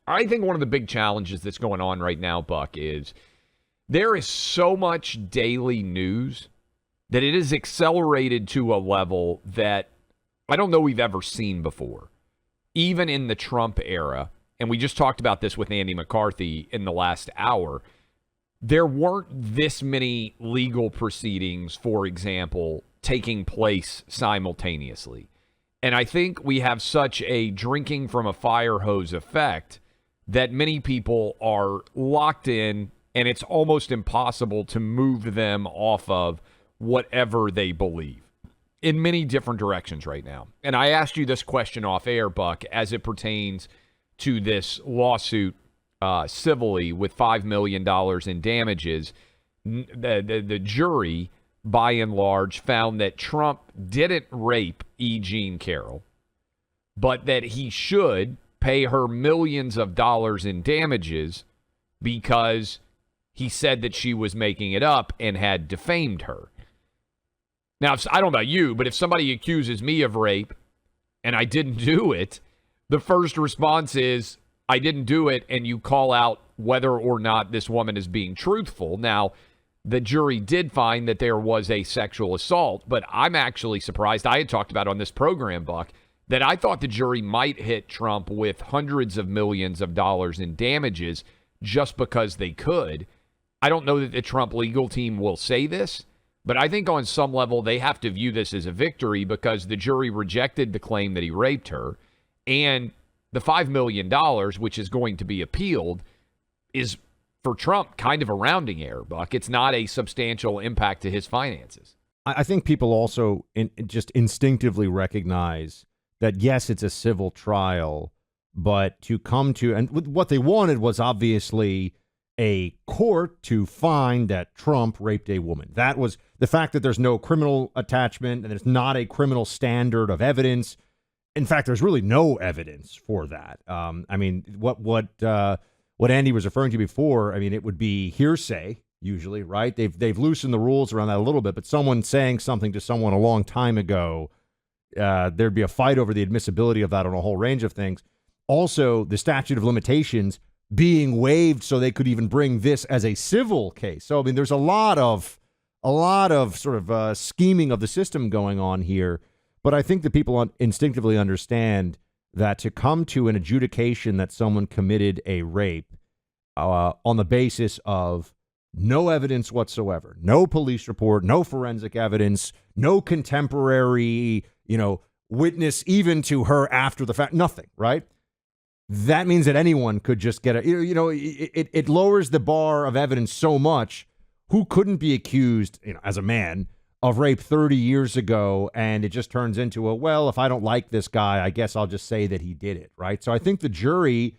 I think one of the big challenges that's going on right now, Buck, is there is so much daily news that it is accelerated to a level that I don't know we've ever seen before, even in the Trump era. And we just talked about this with Andy McCarthy in the last hour. There weren't this many legal proceedings, for example, taking place simultaneously. And I think we have such a drinking from a fire hose effect that many people are locked in, and it's almost impossible to move them off of whatever they believe in many different directions right now. And I asked you this question off air, Buck, as it pertains to this lawsuit civilly with $5 million in damages. The jury, by and large, found that Trump didn't rape E. Jean Carroll, but that he should pay her millions of dollars in damages because he said that she was making it up and had defamed her. Now, I don't know about you, but if somebody accuses me of rape and I didn't do it, the first response is, I didn't do it, and you call out whether or not this woman is being truthful. Now, the jury did find that there was a sexual assault, but I'm actually surprised. I had talked about on this program, Buck, that I thought the jury might hit Trump with hundreds of millions of dollars in damages just because they could. I don't know that the Trump legal team will say this, but I think on some level they have to view this as a victory because the jury rejected the claim that he raped her, and the $5 million, which is going to be appealed, is for Trump kind of a rounding error, Buck. It's not a substantial impact to his finances. I think people also just instinctively recognize that, yes, it's a civil trial, but to come to, and what they wanted was obviously a court to find that Trump raped a woman. That was the fact that there's no criminal attachment and there's not a criminal standard of evidence. In fact, there's really no evidence for that. I mean, what Andy was referring to before, I mean, it would be hearsay usually, right? They've loosened the rules around that a little bit, but someone saying something to someone a long time ago, there'd be a fight over the admissibility of that on a whole range of things. Also, the statute of limitations being waived so they could even bring this as a civil case. So, I mean, there's a lot of sort of scheming of the system going on here. But I think that people instinctively understand that to come to an adjudication that someone committed a rape on the basis of no evidence whatsoever, no police report, no forensic evidence, no contemporary, witness even to her after the fact, nothing, right? That means that anyone could just get it lowers the bar of evidence so much. Who couldn't be accused, as a man, of rape 30 years ago, and it just turns into if I don't like this guy, I guess I'll just say that he did it, right? So I think the jury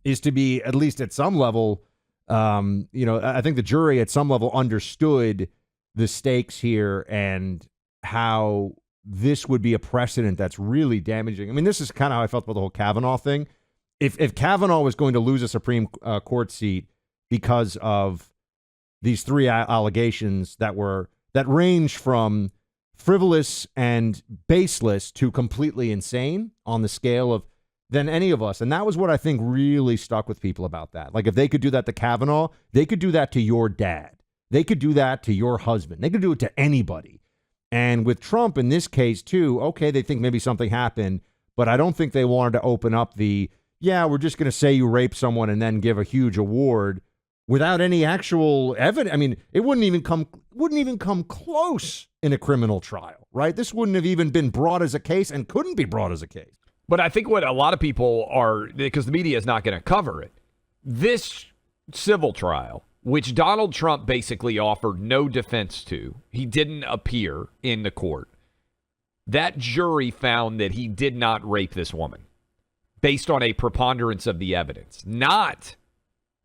is to be, at least at some level, I think the jury at some level understood the stakes here and how this would be a precedent that's really damaging. I mean, this is kind of how I felt about the whole Kavanaugh thing. If Kavanaugh was going to lose a Supreme Court seat because of these three allegations that range from frivolous and baseless to completely insane on the scale of than any of us. And that was what I think really stuck with people about that. Like, if they could do that to Kavanaugh, they could do that to your dad. They could do that to your husband. They could do it to anybody. And with Trump in this case, too, okay, they think maybe something happened, but I don't think they wanted to open up we're just going to say you raped someone and then give a huge award without any actual evidence. I mean, it wouldn't even come close in a criminal trial, right? This wouldn't have even been brought as a case and couldn't be brought as a case. But I think what a lot of people are, because the media is not going to cover it, this civil trial, which Donald Trump basically offered no defense to, he didn't appear in the court. That jury found that he did not rape this woman based on a preponderance of the evidence, not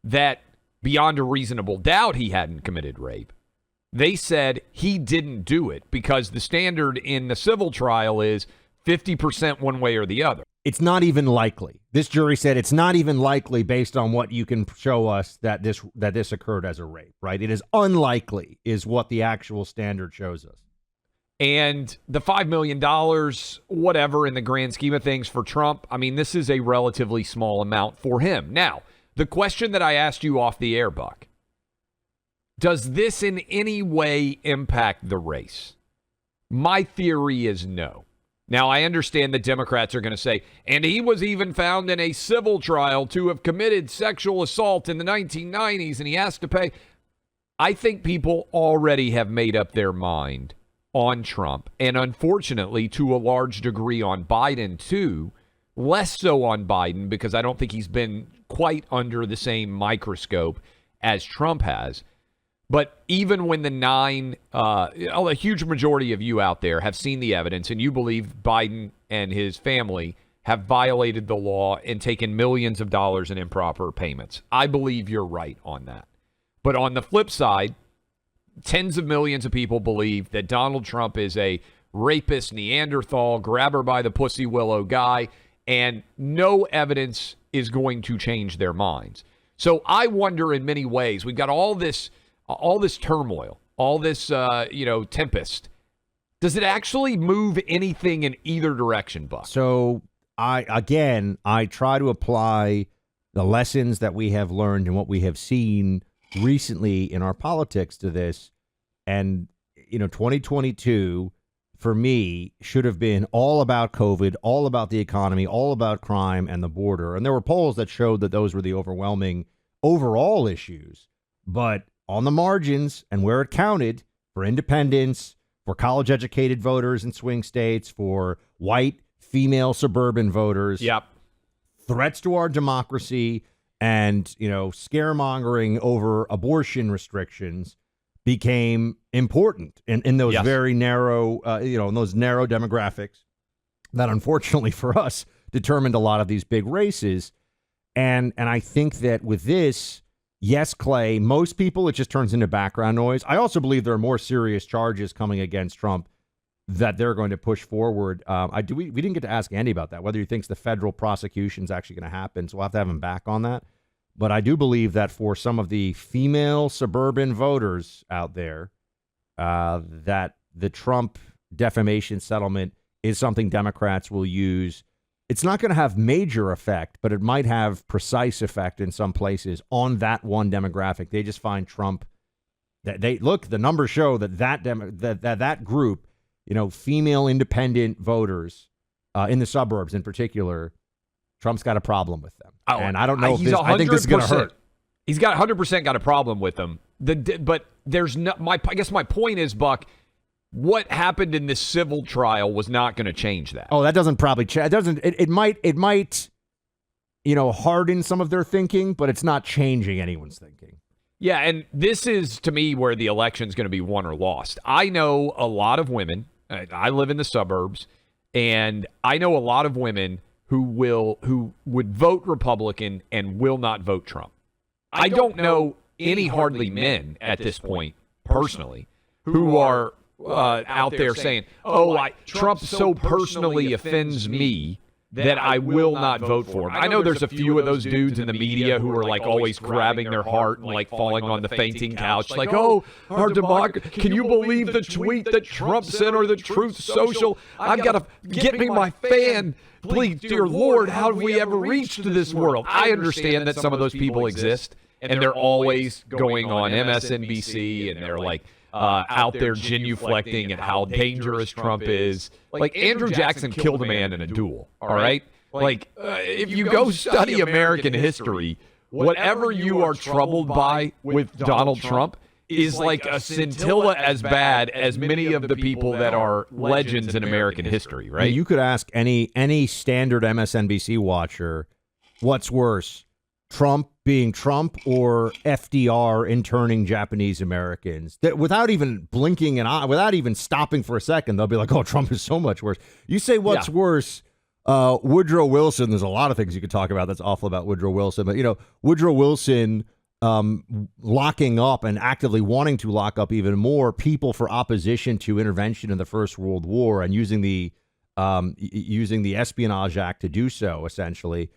that beyond a reasonable doubt he hadn't committed rape. They said he didn't do it because the standard in the civil trial is 50% one way or the other. It's not even likely. This jury said it's not even likely based on what you can show us that this occurred as a rape, right? It is unlikely is what the actual standard shows us. And the $5 million, whatever, in the grand scheme of things for Trump, I mean, this is a relatively small amount for him. Now, the question that I asked you off the air, Buck, does this in any way impact the race? My theory is no. Now, I understand the Democrats are going to say, and he was even found in a civil trial to have committed sexual assault in the 1990s, and he has to pay. I think people already have made up their mind on Trump, and unfortunately, to a large degree on Biden, too. Less so on Biden, because I don't think he's been quite under the same microscope as Trump has. But even when a huge majority of you out there have seen the evidence and you believe Biden and his family have violated the law and taken millions of dollars in improper payments, I believe you're right on that. But on the flip side, tens of millions of people believe that Donald Trump is a rapist, Neanderthal, grabber by the pussy willow guy, and no evidence is going to change their minds. So I wonder, in many ways, we've got all this turmoil, all this, tempest. Does it actually move anything in either direction, Buck? So I try to apply the lessons that we have learned and what we have seen recently in our politics to this. And, 2022 for me should have been all about COVID, all about the economy, all about crime and the border. And there were polls that showed that those were the overwhelming overall issues. But on the margins and where it counted, for independents, for college-educated voters in swing states, for white, female, suburban voters, yep, threats to our democracy and, scaremongering over abortion restrictions became important in those very narrow, in those narrow demographics that, unfortunately for us, determined a lot of these big races. And I think that with this, yes, Clay, most people, it just turns into background noise. I also believe there are more serious charges coming against Trump that they're going to push forward. We didn't get to ask Andy about that, whether he thinks the federal prosecution is actually going to happen. So we'll have to have him back on that. But I do believe that for some of the female suburban voters out there, that the Trump defamation settlement is something Democrats will use. It's not going to have major effect, but it might have precise effect in some places on that one demographic. They just find Trump. The numbers show that group, female independent voters in the suburbs in particular, Trump's got a problem with them. Oh, and I don't know if I think this is going to hurt. He's got 100% got a problem with them. But there's no, I guess my point is, Buck, what happened in this civil trial was not going to change that. Oh, that doesn't probably change. It might, harden some of their thinking, but it's not changing anyone's thinking. Yeah, and this is, to me, where the election's going to be won or lost. I know a lot of women. I live in the suburbs, and I know a lot of women who would vote Republican and will not vote Trump. I don't know any hardly men at this point, personally, who are out there saying, Trump so personally offends me that I will not vote for him. I know there's a few of those dudes in the media who are like always grabbing their heart and like falling on the fainting couch, like, our democracy. Can you believe the tweet that Trump sent or the Truth Social? I've got to get me my fan. Please, dear Lord, how have we ever reached this world? I understand that some of those people exist, and they're always going on MSNBC, and they're like out there genuflecting at how dangerous Trump is. Like, Andrew Jackson killed a man in a duel, all right? Like, if you go study American history, whatever you are troubled by with Donald Trump is like a scintilla as bad as many of the people that are legends in American history, right? You could ask any standard MSNBC watcher, what's worse, Trump being Trump or FDR interning Japanese Americans? That without even blinking an eye, without even stopping for a second, they'll be like, oh, Trump is so much worse. You say what's worse, Woodrow Wilson. There's a lot of things you could talk about that's awful about Woodrow Wilson. But, Woodrow Wilson locking up and actively wanting to lock up even more people for opposition to intervention in the First World War and using the Espionage Act to do so, essentially.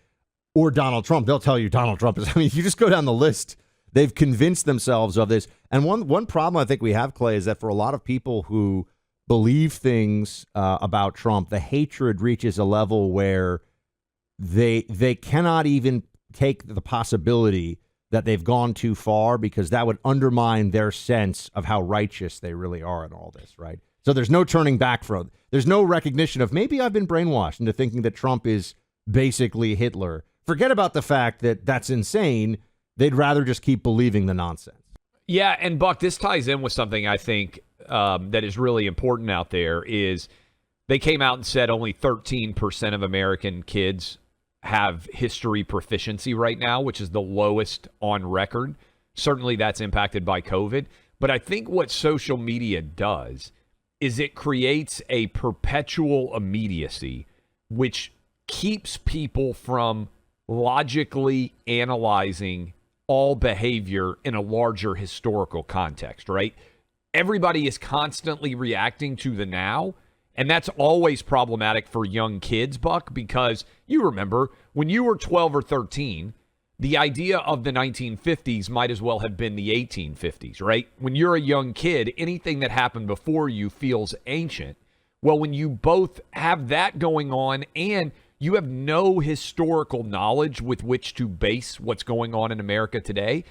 Or Donald Trump. They'll tell you Donald Trump is. I mean, you just go down the list. They've convinced themselves of this. And one problem I think we have, Clay, is that for a lot of people who believe things about Trump, the hatred reaches a level where they cannot even take the possibility that they've gone too far, because that would undermine their sense of how righteous they really are in all this, right? So there's no turning back from. There's no recognition of maybe I've been brainwashed into thinking that Trump is basically Hitler. Forget about the fact that that's insane. They'd rather just keep believing the nonsense. Yeah, and Buck, this ties in with something I think that is really important out there is they came out and said only 13% of American kids have history proficiency right now, which is the lowest on record. Certainly that's impacted by COVID. But I think what social media does is it creates a perpetual immediacy, which keeps people from logically analyzing all behavior in a larger historical context, right? Everybody is constantly reacting to the now. And that's always problematic for young kids, Buck, because you remember when you were 12 or 13, the idea of the 1950s might as well have been the 1850s, right? When you're a young kid, anything that happened before you feels ancient. Well, when you both have that going on and you have no historical knowledge with which to base what's going on in America today,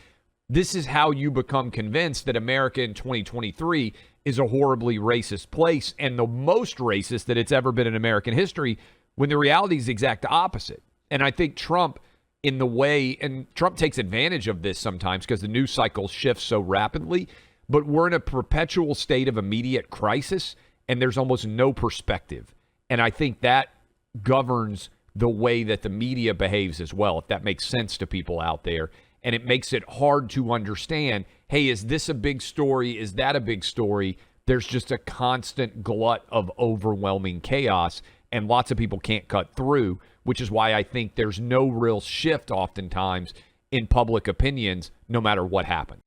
this is how you become convinced that America in 2023 is a horribly racist place and the most racist that it's ever been in American history, when the reality is the exact opposite. And I think Trump, in the way, and Trump takes advantage of this sometimes because the news cycle shifts so rapidly, but we're in a perpetual state of immediate crisis and there's almost no perspective. And I think that governs the way that the media behaves as well, if that makes sense to people out there. And it makes it hard to understand, hey, is this a big story? Is that a big story? There's just a constant glut of overwhelming chaos, and lots of people can't cut through, which is why I think there's no real shift oftentimes in public opinions, no matter what happens.